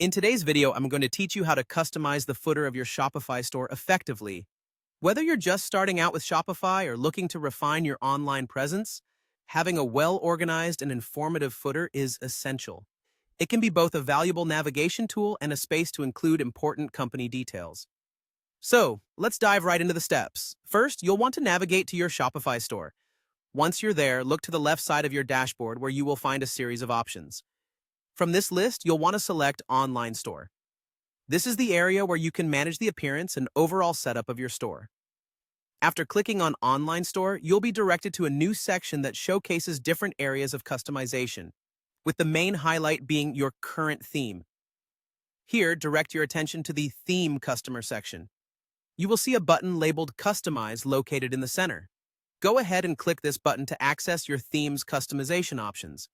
In today's video, I'm going to teach you how to customize the footer of your Shopify store effectively. Whether you're just starting out with Shopify or looking to refine your online presence, having a well-organized and informative footer is essential. It can be both a valuable navigation tool and a space to include important company details. So, let's dive right into the steps. First, you'll want to navigate to your Shopify store. Once you're there, look to the left side of your dashboard where you will find a series of options. From this list, you'll want to select Online Store. This is the area where you can manage the appearance and overall setup of your store. After clicking on Online Store, you'll be directed to a new section that showcases different areas of customization, with the main highlight being your current theme. Here, direct your attention to the Theme Customer section. You will see a button labeled Customize located in the center. Go ahead and click this button to access your theme's customization options.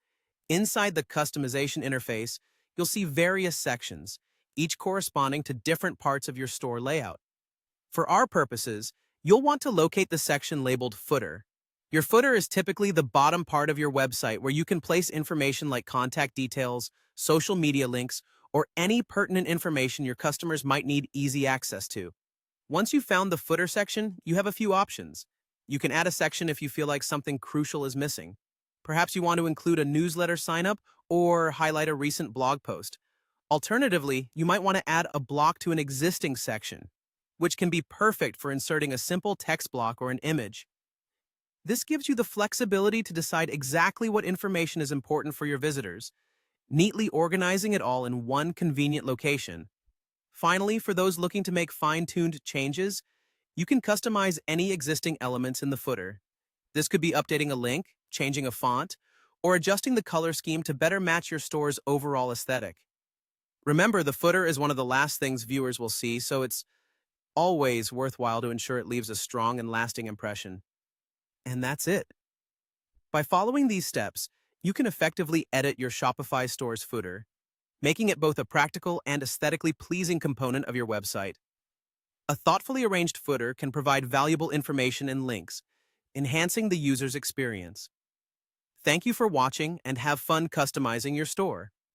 Inside the customization interface, you'll see various sections, each corresponding to different parts of your store layout. For our purposes, you'll want to locate the section labeled Footer. Your footer is typically the bottom part of your website where you can place information like contact details, social media links, or any pertinent information your customers might need easy access to. Once you've found the footer section, you have a few options. You can add a section if you feel like something crucial is missing. Perhaps you want to include a newsletter sign-up or highlight a recent blog post. Alternatively, you might want to add a block to an existing section, which can be perfect for inserting a simple text block or an image. This gives you the flexibility to decide exactly what information is important for your visitors, neatly organizing it all in one convenient location. Finally, for those looking to make fine-tuned changes, you can customize any existing elements in the footer. This could be updating a link, changing a font, or adjusting the color scheme to better match your store's overall aesthetic. Remember, the footer is one of the last things viewers will see, so it's always worthwhile to ensure it leaves a strong and lasting impression. And that's it. By following these steps, you can effectively edit your Shopify store's footer, making it both a practical and aesthetically pleasing component of your website. A thoughtfully arranged footer can provide valuable information and links, enhancing the user's experience. Thank you for watching and have fun customizing your store.